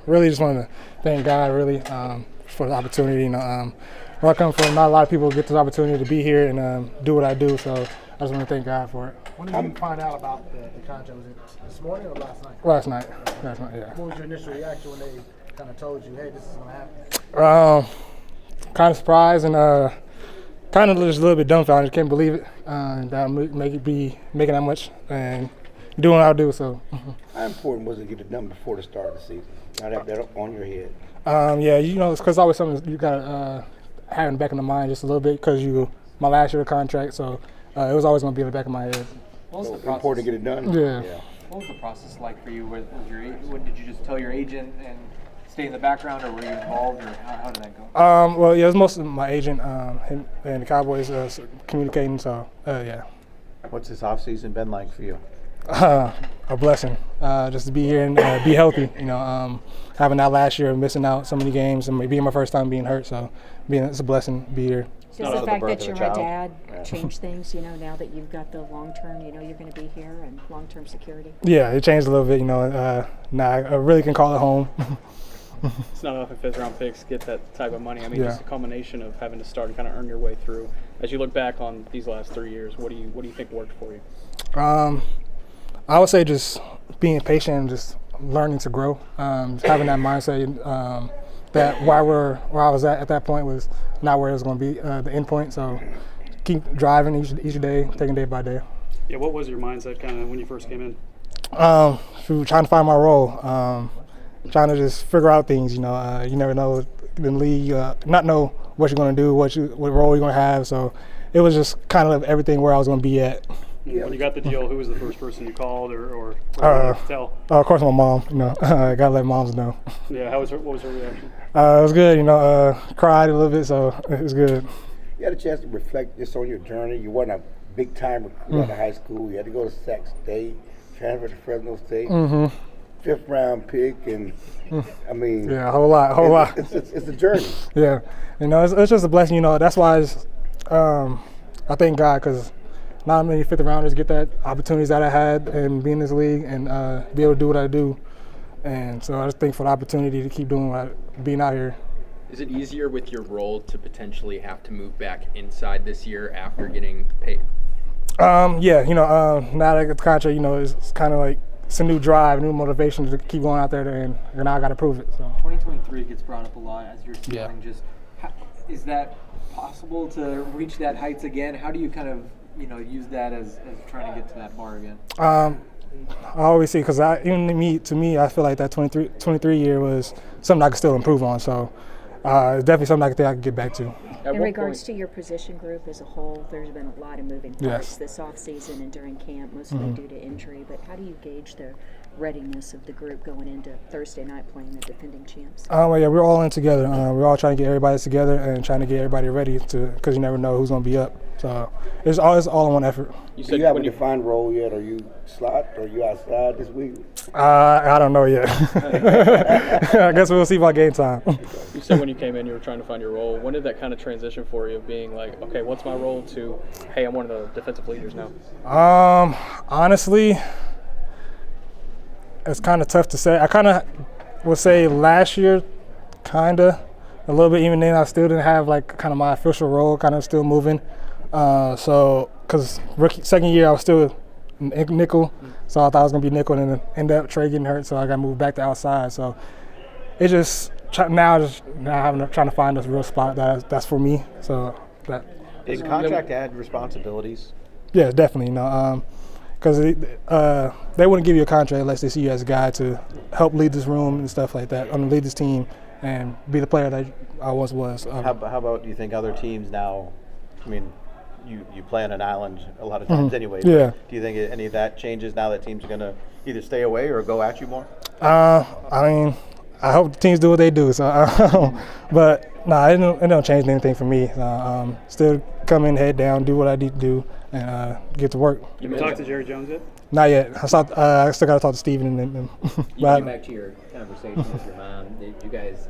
Really just wanted to thank God really for the opportunity. Where I come from, not a lot of people get this opportunity to be here and do what I do, so I just want to thank God for it. When did you find out about the contract? Was it this morning or last night? Last night, yeah. What was your initial reaction when they kind of told you, hey, this is going to happen? Kind of surprised and kind of just a little bit dumbfounded. Can't believe it. That I'm making that much and doing what I do. So. How important was it to get it done before the start of the season? Not have that on your head. Yeah, it's because always something you got have in the back of the mind just a little bit because my last year contract, so it was always going to be in the back of my head. What was the process? Important to get it done. Yeah. What was the process like for you? Did you just tell your agent and stay in the background, or were you involved, or how did that go? Well, yeah, it was mostly my agent and the Cowboys communicating. So yeah. What's this off season been like for you? A blessing, just to be here and be healthy. Having that last year, missing out so many games, and being my first time being hurt, so it's a blessing to be here. Does the fact that you're a dad change things? Now that you've got the long term, you're going to be here and long term security. Yeah, it changed a little bit. Now I really can call it home. It's not enough if fifth-round picks get that type of money. I mean, just a combination of having to start and kind of earn your way through. As you look back on these last 3 years, what do you think worked for you? I would say just being patient and just learning to grow. Just having that mindset that where I was at that point was not where it was going to be the end point. So keep driving each day, taking day by day. Yeah, what was your mindset kind of when you first came in? Trying to find my role, trying to just figure out things. You never know in the league, not know what you're going to do, what role you're going to have. So it was just kind of everything where I was going to be at. Yeah. When you got the deal, who was the first person you called or tell? Of course, my mom. I gotta let moms know. Yeah, what was her reaction? It was good. Cried a little bit, so it was good. You had a chance to reflect just on your journey. You weren't a big time recruit out of high school. You had to go to Sac State, transfer to Fresno State, 5th round pick, and I mean, yeah, a whole lot. It's a journey. Yeah, it's just a blessing. That's why I thank God because. Not many fifth rounders get that opportunities that I had and be in this league and be able to do what I do. And so I just think for the opportunity to keep doing being out here. Is it easier with your role to potentially have to move back inside this year after getting paid? Yeah, now that I get the contract, it's kind of like it's a new drive, new motivation to keep going out there and now I got to prove it. So 2023 gets brought up a lot as you're ceiling. Yeah. Just is that possible to reach that heights again? How do you kind of use that as trying to get to that bar again? I always see because to me, I feel like that 23 year was something I could still improve on. So it's definitely something I think I can get back to. In regards to your position group as a whole, there's been a lot of moving parts this off season and during camp, mostly due to injury. But how do you gauge the readiness of the group going into Thursday night playing the defending champs? Well, yeah, we're all in together. We're all trying to get everybody together and trying to get everybody ready because you never know who's going to be up. So it's all in one effort. Do you have a defined role yet? Are you slot or are you outside this week? I don't know yet. I guess we'll see by game time. You said when you came in you were trying to find your role. When did that kind of transition for you of being like, okay, what's my role to, hey, I'm one of the defensive leaders now? Honestly, it's kind of tough to say. I kind of would say last year, kind of a little bit. Even then, I still didn't have like kind of my official role, kind of still moving. So, because second year I was still nickel, so I thought I was gonna be nickel, and then ended up Trey getting hurt, so I got moved back to outside. So it just now trying to find a real spot that's for me. So that. Does the contract add responsibilities? Yeah, definitely. Because they wouldn't give you a contract unless they see you as a guy to help lead this room and stuff like that, lead this team, and be the player that I once was. How about do you think other teams now? I mean, you play on an island a lot of times anyway. Yeah. Do you think any of that changes now that teams are going to either stay away or go at you more? I mean, I hope the teams do what they do. So, but it don't change anything for me. Still come in, head down, do what I need to do, and get to work. You talked to Jerry Jones yet? Not yet. I still got to talk to Steven and them. You came back to your conversation with your mom. Did you guys,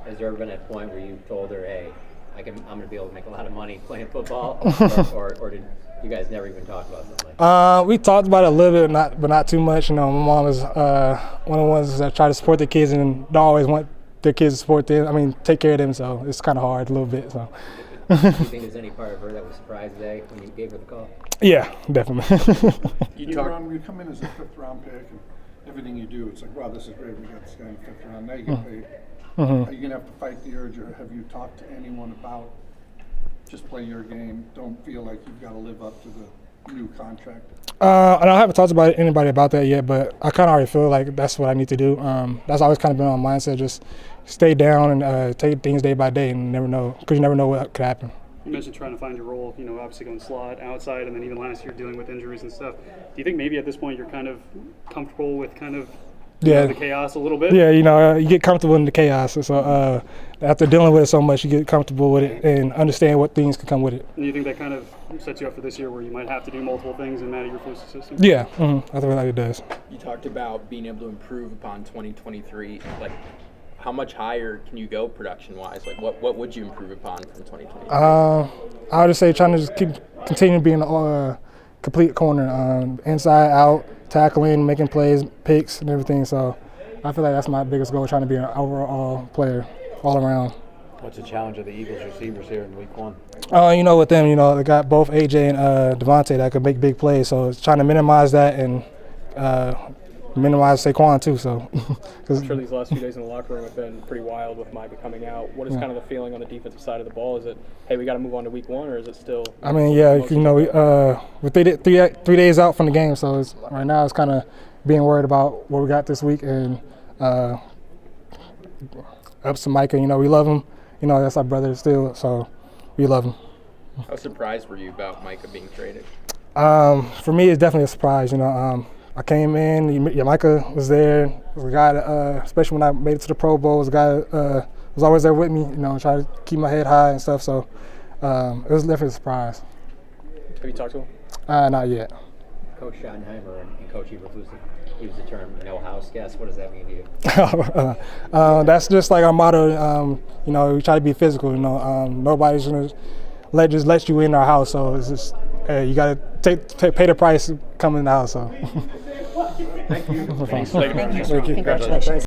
has there ever been a point where you told her, hey, I'm going to be able to make a lot of money playing football, or did you guys never even talk about something like that? We talked about it a little bit, but not too much. You know, my mom is one of the ones that try to support the kids and don't always want their kids to support them. I mean, take care of them. So it's kind of hard a little bit. So. Do you think there's any part of her that was surprised today when you gave her the call? Yeah, definitely. DaRon, you come in as a 5th round pick, and everything you do, it's like, wow, this is great. We got this guy in the 5th round. Now you get paid. Are you gonna have to fight the urge, or have you talked to anyone about just play your game? Don't feel like you've got to live up to the new contract. I haven't talked to anybody about that yet, but I kind of already feel like that's what I need to do. That's always kind of been my mindset, just stay down and take things day by day, and never know, because you never know what could happen. You mentioned trying to find your role, you know, obviously going slot, outside, and then even last year dealing with injuries and stuff. Do you think maybe at this point you're kind of comfortable with kind of the chaos a little bit? Yeah, you know, you get comfortable in the chaos. So after dealing with it so much, you get comfortable with it and understand what things can come with it. And you think that kind of sets you up for this year where you might have to do multiple things and manage your full system? Yeah, I think it does. You talked about being able to improve upon 2023. Like, how much higher can you go production-wise? Like, what would you improve upon from 2023? I would just say trying to just continue being a complete corner, inside, out, tackling, making plays, picks, and everything. So I feel like that's my biggest goal, trying to be an overall player all around. What's the challenge of the Eagles receivers here in week 1? You know, with them, you know, they got both AJ and Devontae that could make big plays. So it's trying to minimize that and minimize Saquon too. So I'm sure these last few days in the locker room have been pretty wild with Micah coming out. What is kind of the feeling on the defensive side of the ball? Is it, hey, we got to move on to week 1, or is it still? I mean, yeah, you know, we're three days out from the game, so right now it's kind of being worried about what we got this week, and ups to Micah. You know, we love him. You know, that's our brother still, so we love him. How surprised were you about Micah being traded? For me, it's definitely a surprise. You know, I came in, Micah was there. Was a guy that, especially when I made it to the Pro Bowl, was a guy that was always there with me. You know, trying to keep my head high and stuff. So it was definitely a surprise. Have you talked to him? Not yet. Coach Schottenheimer and Coach Eberflus use the term "no house guest." What does that mean to you? That's just like our motto. You know, we try to be physical. You know, nobody's gonna let you in our house. So it's just you gotta pay the price to come in the house. So. Thank you. Thank you. Congratulations.